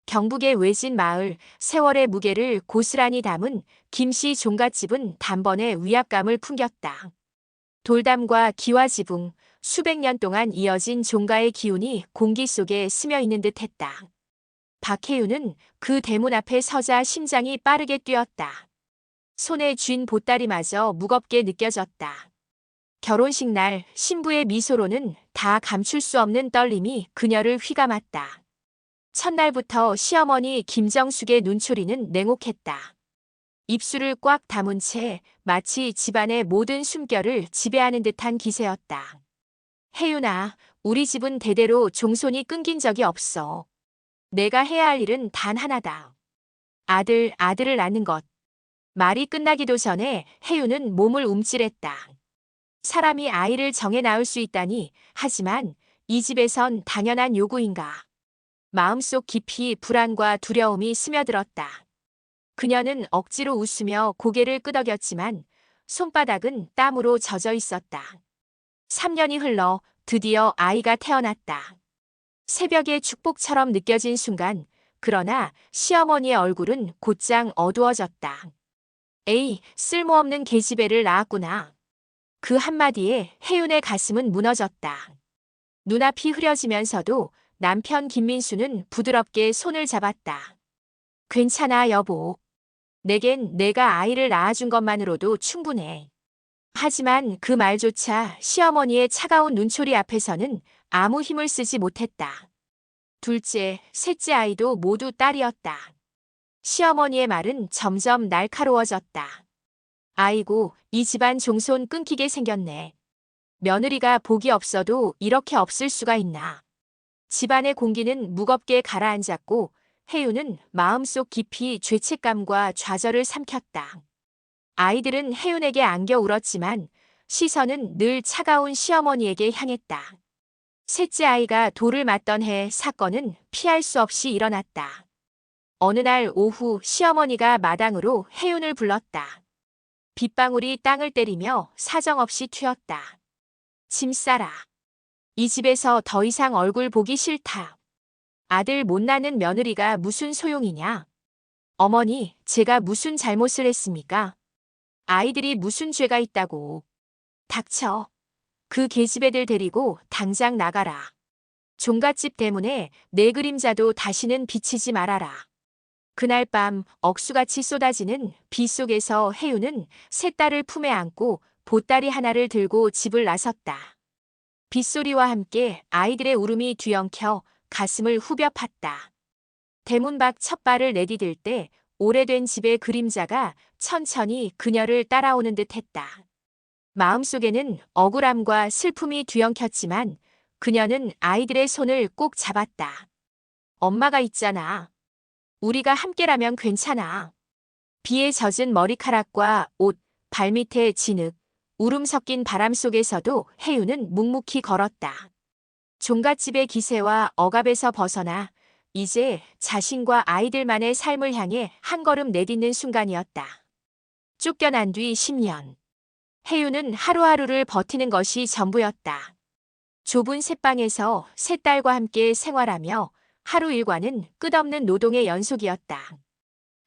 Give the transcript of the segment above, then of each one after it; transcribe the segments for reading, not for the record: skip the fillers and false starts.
경북의 외진 마을 세월의 무게를 고스란히 담은 김씨 종갓집은 단번에 위압감을 풍겼다. 돌담과 기와지붕, 수백 년 동안 이어진 종가의 기운이 공기 속에 스며 있는 듯했다. 박혜윤은 그 대문 앞에 서자 심장이 빠르게 뛰었다. 손에 쥔 보따리마저 무겁게 느껴졌다. 결혼식 날 신부의 미소로는 다 감출 수 없는 떨림이 그녀를 휘감았다. 첫날부터 시어머니 김정숙의 눈초리는 냉혹했다. 입술을 꽉 다문 채 마치 집안의 모든 숨결을 지배하는 듯한 기세였다. 혜윤아, 우리 집은 대대로 종손이 끊긴 적이 없어. 내가 해야 할 일은 단 하나다. 아들을 낳는 것. 말이 끝나기도 전에 혜윤은 몸을 움찔했다. 사람이 아이를 정해 낳을 수 있다니, 하지만 이 집에선 당연한 요구인가. 마음속 깊이 불안과 두려움이 스며들었다. 그녀는 억지로 웃으며 고개를 끄덕였지만 손바닥은 땀으로 젖어 있었다. 3년이 흘러 드디어 아이가 태어났다. 새벽의 축복처럼 느껴진 순간, 그러나 시어머니의 얼굴은 곧장 어두워졌다. 에이, 쓸모없는 계집애를 낳았구나. 그 한마디에 혜윤의 가슴은 무너졌다. 눈앞이 흐려지면서도 남편 김민수는 부드럽게 손을 잡았다. 괜찮아, 여보. 내겐 내가 아이를 낳아준 것만으로도 충분해. 하지만 그 말조차 시어머니의 차가운 눈초리 앞에서는 아무 힘을 쓰지 못했다. 둘째, 셋째 아이도 모두 딸이었다. 시어머니의 말은 점점 날카로워졌다. 아이고, 이 집안 종손 끊기게 생겼네. 며느리가 복이 없어도 이렇게 없을 수가 있나. 집안의 공기는 무겁게 가라앉았고 혜윤은 마음속 깊이 죄책감과 좌절을 삼켰다. 아이들은 혜윤에게 안겨 울었지만 시선은 늘 차가운 시어머니에게 향했다. 셋째 아이가 돌을 맞던 해 사건은 피할 수 없이 일어났다. 어느 날 오후 시어머니가 마당으로 혜윤을 불렀다. 빗방울이 땅을 때리며 사정없이 튀었다. 짐 싸라. 이 집에서 더 이상 얼굴 보기 싫다. 아들 못 낳는 며느리가 무슨 소용이냐. 어머니, 제가 무슨 잘못을 했습니까? 아이들이 무슨 죄가 있다고. 닥쳐. 그 계집애들 데리고 당장 나가라. 종갓집 때문에 내 그림자도 다시는 비치지 말아라. 그날 밤 억수같이 쏟아지는 비 속에서 혜윤은 세 딸을 품에 안고 보따리 하나를 들고 집을 나섰다. 빗소리와 함께 아이들의 울음이 뒤엉켜 가슴을 후벼 팠다. 대문 밖 첫 발을 내디딜 때 오래된 집의 그림자가 천천히 그녀를 따라오는 듯했다. 마음속에는 억울함과 슬픔이 뒤엉켰지만 그녀는 아이들의 손을 꼭 잡았다. 엄마가 있잖아. 우리가 함께라면 괜찮아. 비에 젖은 머리카락과 옷, 발밑에 진흙, 울음 섞인 바람 속에서도 혜윤은 묵묵히 걸었다. 종갓집의 기세와 억압에서 벗어나 이제 자신과 아이들만의 삶을 향해 한 걸음 내딛는 순간이었다. 쫓겨난 뒤 10년. 혜윤은 하루하루를 버티는 것이 전부였다. 좁은 새방에서 세 딸과 함께 생활하며 하루 일과는 끝없는 노동의 연속이었다.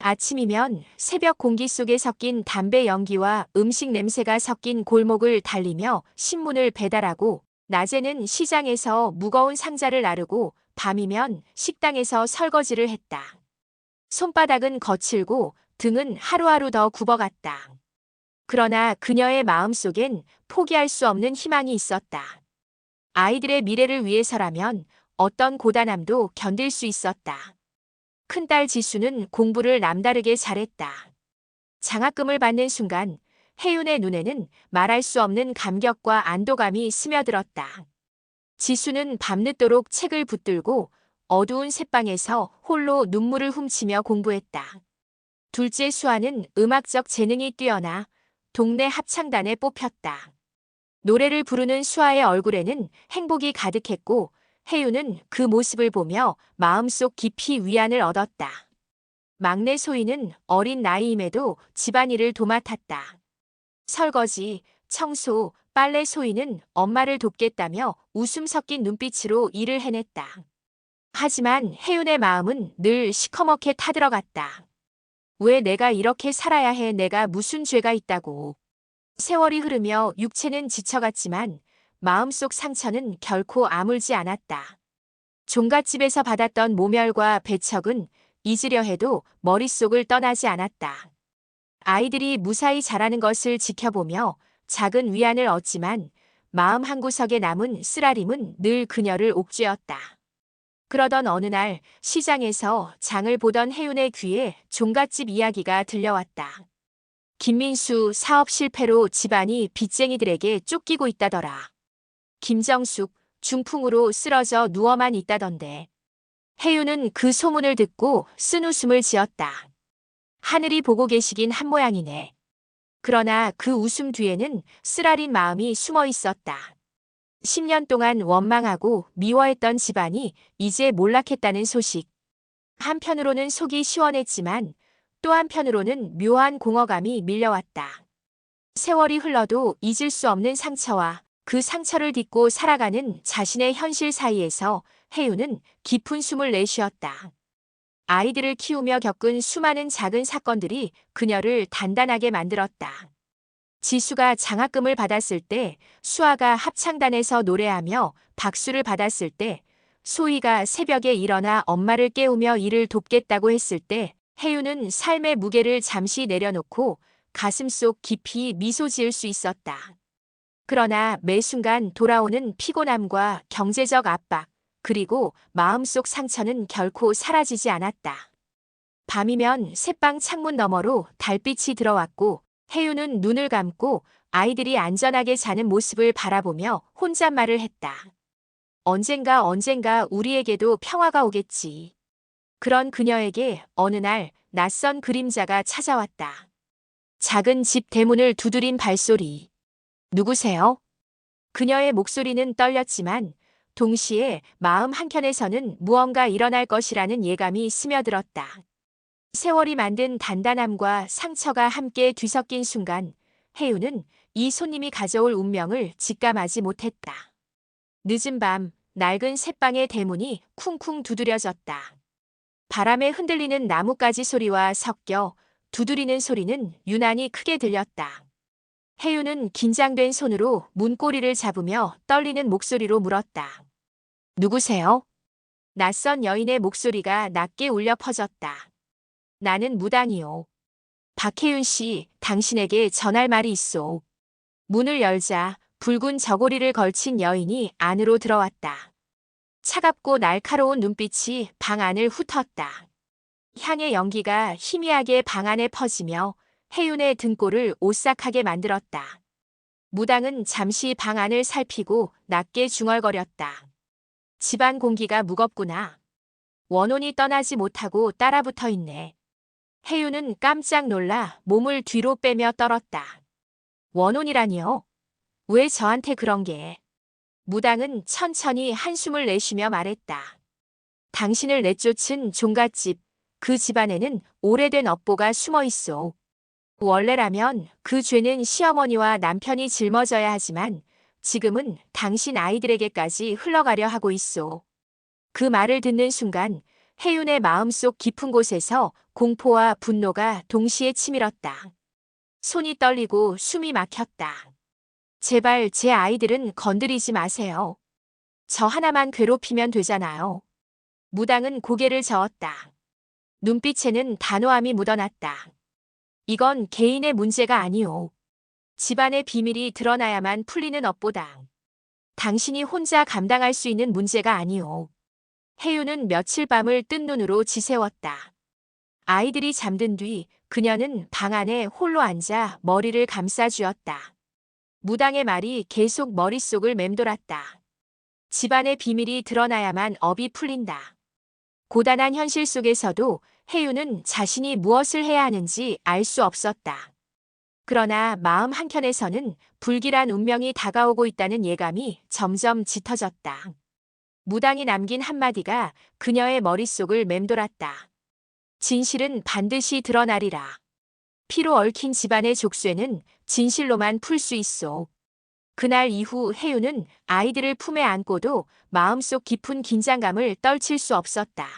아침이면 새벽 공기 속에 섞인 담배 연기와 음식 냄새가 섞인 골목을 달리며 신문을 배달하고 낮에는 시장에서 무거운 상자를 나르고 밤이면 식당에서 설거지를 했다. 손바닥은 거칠고 등은 하루하루 더 굽어갔다. 그러나 그녀의 마음속엔 포기할 수 없는 희망이 있었다. 아이들의 미래를 위해서라면 어떤 고단함도 견딜 수 있었다. 큰딸 지수는 공부를 남다르게 잘했다. 장학금을 받는 순간 혜윤의 눈에는 말할 수 없는 감격과 안도감이 스며들었다. 지수는 밤늦도록 책을 붙들고 어두운 새방에서 홀로 눈물을 훔치며 공부했다. 둘째 수아는 음악적 재능이 뛰어나 동네 합창단에 뽑혔다. 노래를 부르는 수아의 얼굴에는 행복이 가득했고 혜윤은 그 모습을 보며 마음속 깊이 위안을 얻었다. 막내 소희는 어린 나이임에도 집안일을 도맡았다. 설거지, 청소, 빨래 소희는 엄마를 돕겠다며 웃음 섞인 눈빛으로 일을 해냈다. 하지만 혜윤의 마음은 늘 시커멓게 타들어갔다. 왜 내가 이렇게 살아야 해? 내가 무슨 죄가 있다고. 세월이 흐르며 육체는 지쳐갔지만 마음속 상처는 결코 아물지 않았다. 종갓집에서 받았던 모멸과 배척은 잊으려 해도 머릿속을 떠나지 않았다. 아이들이 무사히 자라는 것을 지켜보며 작은 위안을 얻지만 마음 한구석에 남은 쓰라림은 늘 그녀를 옥죄었다. 그러던 어느 날 시장에서 장을 보던 혜윤의 귀에 종갓집 이야기가 들려왔다. 김민수 사업 실패로 집안이 빚쟁이들에게 쫓기고 있다더라. 김정숙 중풍으로 쓰러져 누워만 있다던데. 혜윤은 그 소문을 듣고 쓴웃음을 지었다. 하늘이 보고 계시긴 한 모양이네. 그러나 그 웃음 뒤에는 쓰라린 마음이 숨어 있었다. 10년 동안 원망하고 미워했던 집안이 이제 몰락했다는 소식. 한편으로는 속이 시원했지만 또 한편으로는 묘한 공허감이 밀려왔다. 세월이 흘러도 잊을 수 없는 상처와 그 상처를 딛고 살아가는 자신의 현실 사이에서 혜윤은 깊은 숨을 내쉬었다. 아이들을 키우며 겪은 수많은 작은 사건들이 그녀를 단단하게 만들었다. 지수가 장학금을 받았을 때, 수아가 합창단에서 노래하며 박수를 받았을 때, 소희가 새벽에 일어나 엄마를 깨우며 일을 돕겠다고 했을 때, 혜윤은 삶의 무게를 잠시 내려놓고 가슴속 깊이 미소 지을 수 있었다. 그러나 매 순간 돌아오는 피곤함과 경제적 압박, 그리고 마음속 상처는 결코 사라지지 않았다. 밤이면 새방 창문 너머로 달빛이 들어왔고 혜윤은 눈을 감고 아이들이 안전하게 자는 모습을 바라보며 혼잣말을 했다. 언젠가 우리에게도 평화가 오겠지. 그런 그녀에게 어느 날 낯선 그림자가 찾아왔다. 작은 집 대문을 두드린 발소리. 누구세요? 그녀의 목소리는 떨렸지만 동시에 마음 한켠에서는 무언가 일어날 것이라는 예감이 스며들었다. 세월이 만든 단단함과 상처가 함께 뒤섞인 순간 혜윤은 이 손님이 가져올 운명을 직감하지 못했다. 늦은 밤 낡은 새방의 대문이 쿵쿵 두드려졌다. 바람에 흔들리는 나뭇가지 소리와 섞여 두드리는 소리는 유난히 크게 들렸다. 혜윤은 긴장된 손으로 문고리를 잡으며 떨리는 목소리로 물었다. 누구세요? 낯선 여인의 목소리가 낮게 울려 퍼졌다. 나는 무당이요. 박혜윤 씨, 당신에게 전할 말이 있소. 문을 열자 붉은 저고리를 걸친 여인이 안으로 들어왔다. 차갑고 날카로운 눈빛이 방 안을 훑었다. 향의 연기가 희미하게 방 안에 퍼지며 혜윤의 등골을 오싹하게 만들었다. 무당은 잠시 방 안을 살피고 낮게 중얼거렸다. 집안 공기가 무겁구나. 원혼이 떠나지 못하고 따라붙어 있네. 혜윤은 깜짝 놀라 몸을 뒤로 빼며 떨었다. 원혼이라니요? 왜 저한테 그런 게? 무당은 천천히 한숨을 내쉬며 말했다. 당신을 내쫓은 종갓집, 그 집안에는 오래된 업보가 숨어 있어. 원래라면 그 죄는 시어머니와 남편이 짊어져야 하지만 지금은 당신 아이들에게까지 흘러가려 하고 있어. 그 말을 듣는 순간 혜윤의 마음속 깊은 곳에서 공포와 분노가 동시에 치밀었다. 손이 떨리고 숨이 막혔다. 제발 제 아이들은 건드리지 마세요. 저 하나만 괴롭히면 되잖아요. 무당은 고개를 저었다. 눈빛에는 단호함이 묻어났다. 이건 개인의 문제가 아니오. 집안의 비밀이 드러나야만 풀리는 업보다. 당신이 혼자 감당할 수 있는 문제가 아니오. 혜윤은 며칠 밤을 뜬 눈으로 지새웠다. 아이들이 잠든 뒤 그녀는 방 안에 홀로 앉아 머리를 감싸쥐었다. 무당의 말이 계속 머릿속을 맴돌았다. 집안의 비밀이 드러나야만 업이 풀린다. 고단한 현실 속에서도 혜윤은 자신이 무엇을 해야 하는지 알 수 없었다. 그러나 마음 한켠에서는 불길한 운명이 다가오고 있다는 예감이 점점 짙어졌다. 무당이 남긴 한마디가 그녀의 머릿속을 맴돌았다. 진실은 반드시 드러나리라. 피로 얽힌 집안의 족쇄는 진실로만 풀 수 있소. 그날 이후 혜윤은 아이들을 품에 안고도 마음속 깊은 긴장감을 떨칠 수 없었다.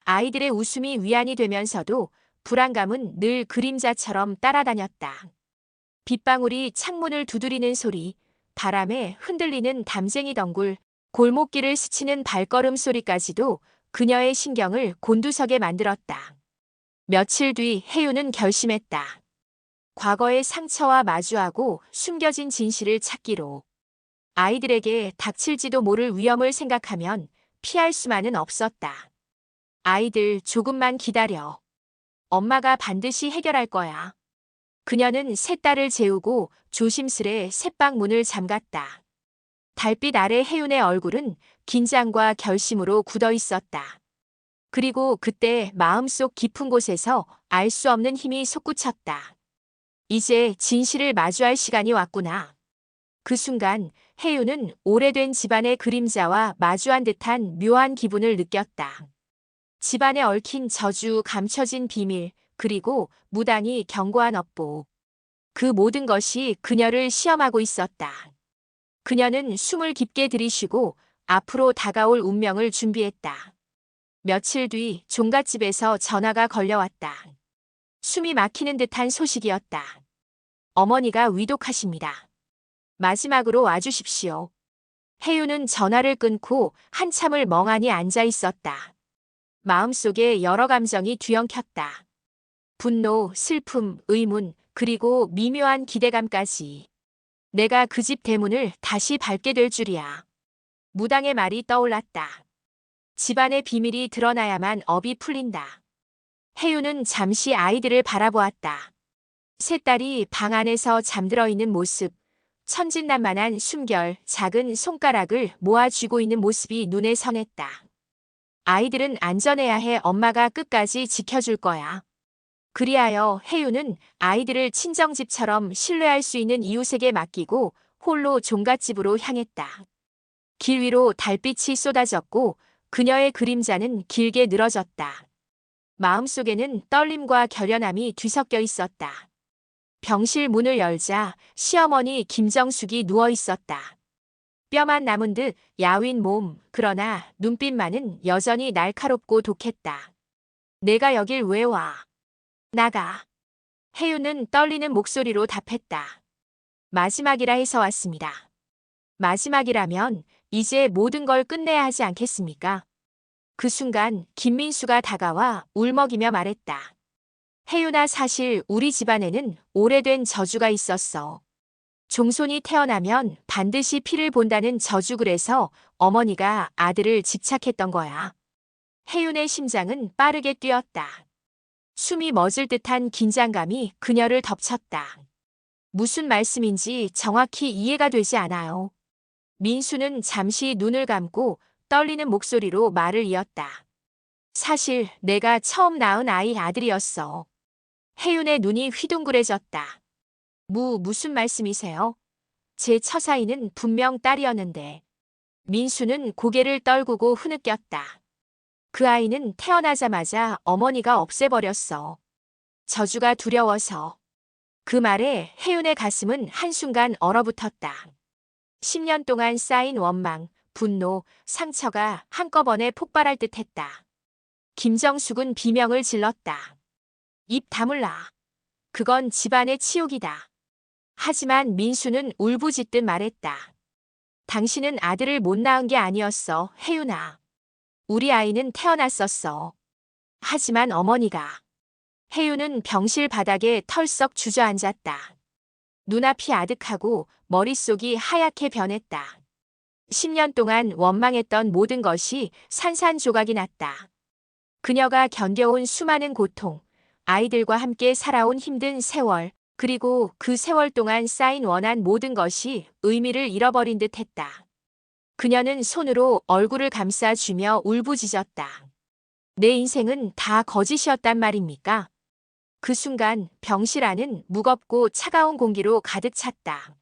아이들의 웃음이 위안이 되면서도 불안감은 늘 그림자처럼 따라다녔다. 빗방울이 창문을 두드리는 소리, 바람에 흔들리는 담쟁이 덩굴, 골목길을 스치는 발걸음 소리까지도 그녀의 신경을 곤두서게 만들었다. 며칠 뒤 혜윤은 결심했다. 과거의 상처와 마주하고 숨겨진 진실을 찾기로. 아이들에게 닥칠지도 모를 위험을 생각하면 피할 수만은 없었다. 아이들 조금만 기다려. 엄마가 반드시 해결할 거야. 그녀는 세 딸을 재우고 조심스레 셋방 문을 잠갔다. 달빛 아래 혜윤의 얼굴은 긴장과 결심으로 굳어 있었다. 그리고 그때 마음속 깊은 곳에서 알 수 없는 힘이 솟구쳤다. 이제 진실을 마주할 시간이 왔구나. 그 순간 혜윤은 오래된 집안의 그림자와 마주한 듯한 묘한 기분을 느꼈다. 집안에 얽힌 저주, 감춰진 비밀, 그리고 무당이 경고한 업보. 그 모든 것이 그녀를 시험하고 있었다. 그녀는 숨을 깊게 들이쉬고 앞으로 다가올 운명을 준비했다. 며칠 뒤 종갓집에서 전화가 걸려왔다. 숨이 막히는 듯한 소식이었다. 어머니가 위독하십니다. 마지막으로 와주십시오. 혜윤은 전화를 끊고 한참을 멍하니 앉아 있었다. 마음속에 여러 감정이 뒤엉켰다. 분노, 슬픔, 의문, 그리고 미묘한 기대감까지. 내가 그 집 대문을 다시 밟게 될 줄이야. 무당의 말이 떠올랐다. 집안의 비밀이 드러나야만 업이 풀린다. 혜윤은 잠시 아이들을 바라보았다. 세 딸이 방 안에서 잠들어 있는 모습, 천진난만한 숨결, 작은 손가락을 모아 쥐고 있는 모습이 눈에 선했다. 아이들은 안전해야 해. 엄마가 끝까지 지켜줄 거야. 그리하여 혜윤은 아이들을 친정집처럼 신뢰할 수 있는 이웃에게 맡기고 홀로 종갓집으로 향했다. 길 위로 달빛이 쏟아졌고 그녀의 그림자는 길게 늘어졌다. 마음속에는 떨림과 결연함이 뒤섞여 있었다. 병실 문을 열자 시어머니 김정숙이 누워 있었다. 뼈만 남은 듯 야윈 몸, 그러나 눈빛만은 여전히 날카롭고 독했다. 내가 여길 왜 와? 나가. 혜윤은 떨리는 목소리로 답했다. 마지막이라 해서 왔습니다. 마지막이라면 이제 모든 걸 끝내야 하지 않겠습니까? 그 순간 김민수가 다가와 울먹이며 말했다. 혜윤아, 사실 우리 집안에는 오래된 저주가 있었어. 종손이 태어나면 반드시 피를 본다는 저주, 그래서 어머니가 아들을 집착했던 거야. 혜윤의 심장은 빠르게 뛰었다. 숨이 멎을 듯한 긴장감이 그녀를 덮쳤다. 무슨 말씀인지 정확히 이해가 되지 않아요. 민수는 잠시 눈을 감고 떨리는 목소리로 말을 이었다. 사실 내가 처음 낳은 아이 아들이었어. 혜윤의 눈이 휘둥그레졌다. 무슨 말씀이세요? 제 처사이는 분명 딸이었는데. 민수는 고개를 떨구고 흐느꼈다. 그 아이는 태어나자마자 어머니가 없애버렸어. 저주가 두려워서. 그 말에 혜윤의 가슴은 한순간 얼어붙었다. 10년 동안 쌓인 원망, 분노, 상처가 한꺼번에 폭발할 듯했다. 김정숙은 비명을 질렀다. 입 다물라. 그건 집안의 치욕이다. 하지만 민수는 울부짖듯 말했다. 당신은 아들을 못 낳은 게 아니었어, 혜윤아. 우리 아이는 태어났었어. 하지만 어머니가. 혜윤은 병실 바닥에 털썩 주저앉았다. 눈앞이 아득하고 머릿속이 하얗게 변했다. 10년 동안 원망했던 모든 것이 산산조각이 났다. 그녀가 견뎌온 수많은 고통, 아이들과 함께 살아온 힘든 세월, 그리고 그 세월 동안 쌓인 원한 모든 것이 의미를 잃어버린 듯 했다. 그녀는 손으로 얼굴을 감싸주며 울부짖었다. 내 인생은 다 거짓이었단 말입니까? 그 순간 병실 안은 무겁고 차가운 공기로 가득 찼다.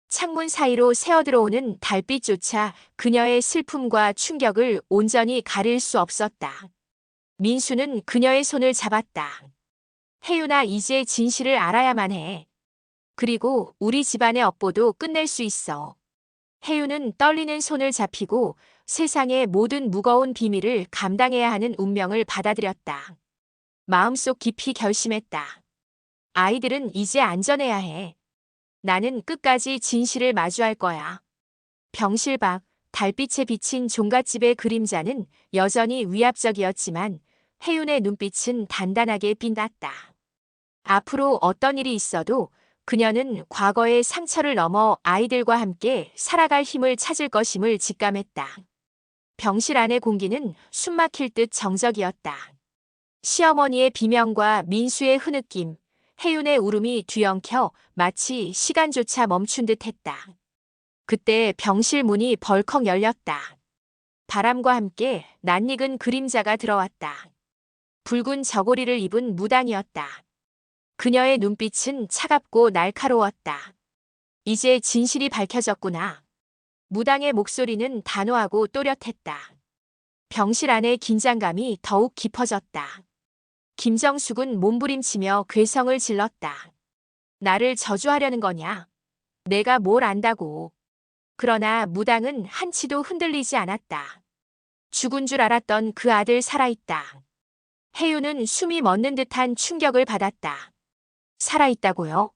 창문 사이로 새어들어오는 달빛조차 그녀의 슬픔과 충격을 온전히 가릴 수 없었다. 민수는 그녀의 손을 잡았다. 혜윤아, 이제 진실을 알아야만 해. 그리고 우리 집안의 업보도 끝낼 수 있어. 혜윤은 떨리는 손을 잡히고 세상의 모든 무거운 비밀을 감당해야 하는 운명을 받아들였다. 마음속 깊이 결심했다. 아이들은 이제 안전해야 해. 나는 끝까지 진실을 마주할 거야. 병실 밖 달빛에 비친 종갓집의 그림자는 여전히 위압적이었지만 혜윤의 눈빛은 단단하게 빛났다. 앞으로 어떤 일이 있어도 그녀는 과거의 상처를 넘어 아이들과 함께 살아갈 힘을 찾을 것임을 직감했다. 병실 안의 공기는 숨막힐 듯 정적이었다. 시어머니의 비명과 민수의 흐느낌, 혜윤의 울음이 뒤엉켜 마치 시간조차 멈춘 듯 했다. 그때 병실 문이 벌컥 열렸다. 바람과 함께 낯익은 그림자가 들어왔다. 붉은 저고리를 입은 무당이었다. 그녀의 눈빛은 차갑고 날카로웠다. 이제 진실이 밝혀졌구나. 무당의 목소리는 단호하고 또렷했다. 병실 안의 긴장감이 더욱 깊어졌다. 김정숙은 몸부림치며 괴성을 질렀다. 나를 저주하려는 거냐? 내가 뭘 안다고. 그러나 무당은 한치도 흔들리지 않았다. 죽은 줄 알았던 그 아들 살아있다. 혜윤은 숨이 멎는 듯한 충격을 받았다. 살아있다고요?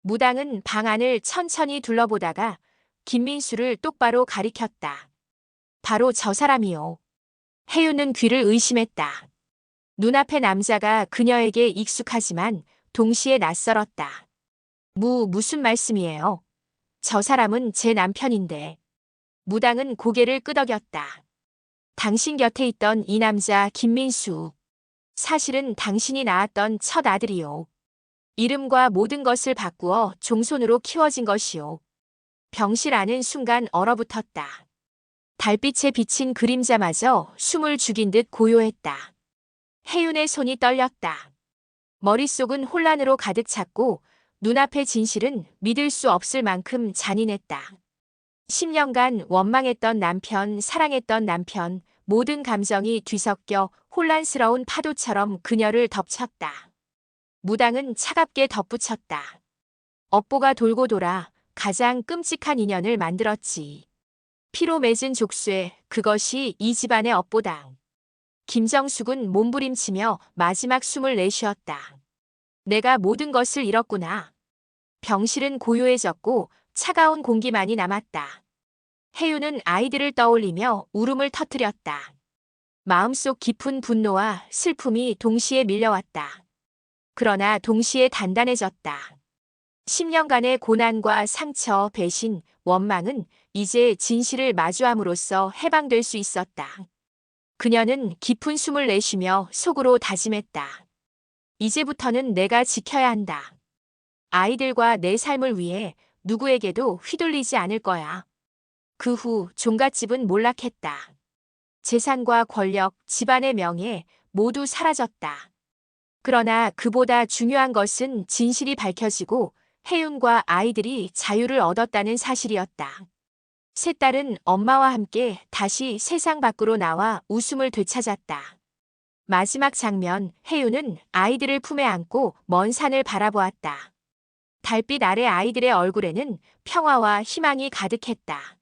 무당은 방 안을 천천히 둘러보다가 김민수를 똑바로 가리켰다. 바로 저 사람이요. 혜윤은 귀를 의심했다. 눈앞의 남자가 그녀에게 익숙하지만 동시에 낯설었다. 무슨 말씀이에요? 저 사람은 제 남편인데. 무당은 고개를 끄덕였다. 당신 곁에 있던 이 남자 김민수. 사실은 당신이 낳았던 첫 아들이요. 이름과 모든 것을 바꾸어 종손으로 키워진 것이요. 병실 안은 순간 얼어붙었다. 달빛에 비친 그림자마저 숨을 죽인 듯 고요했다. 혜윤의 손이 떨렸다. 머릿속은 혼란으로 가득 찼고 눈앞의 진실은 믿을 수 없을 만큼 잔인했다. 10년간 원망했던 남편, 사랑했던 남편, 모든 감정이 뒤섞여 혼란스러운 파도처럼 그녀를 덮쳤다. 무당은 차갑게 덧붙였다. 업보가 돌고 돌아 가장 끔찍한 인연을 만들었지. 피로 맺은 족쇄, 그것이 이 집안의 업보다. 김정숙은 몸부림치며 마지막 숨을 내쉬었다. 내가 모든 것을 잃었구나. 병실은 고요해졌고 차가운 공기만이 남았다. 혜윤은 아이들을 떠올리며 울음을 터뜨렸다. 마음속 깊은 분노와 슬픔이 동시에 밀려왔다. 그러나 동시에 단단해졌다. 10년간의 고난과 상처, 배신, 원망은 이제 진실을 마주함으로써 해방될 수 있었다. 그녀는 깊은 숨을 내쉬며 속으로 다짐했다. 이제부터는 내가 지켜야 한다. 아이들과 내 삶을 위해 누구에게도 휘둘리지 않을 거야. 그 후 종갓집은 몰락했다. 재산과 권력, 집안의 명예 모두 사라졌다. 그러나 그보다 중요한 것은 진실이 밝혀지고 혜윤과 아이들이 자유를 얻었다는 사실이었다. 세 딸은 엄마와 함께 다시 세상 밖으로 나와 웃음을 되찾았다. 마지막 장면, 혜윤은 아이들을 품에 안고 먼 산을 바라보았다. 달빛 아래 아이들의 얼굴에는 평화와 희망이 가득했다.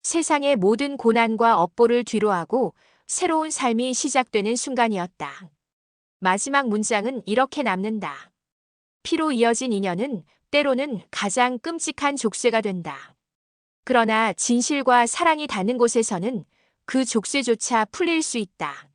세상의 모든 고난과 업보를 뒤로하고 새로운 삶이 시작되는 순간이었다. 마지막 문장은 이렇게 남는다. 피로 이어진 인연은 때로는 가장 끔찍한 족쇄가 된다. 그러나 진실과 사랑이 닿는 곳에서는 그 족쇄조차 풀릴 수 있다.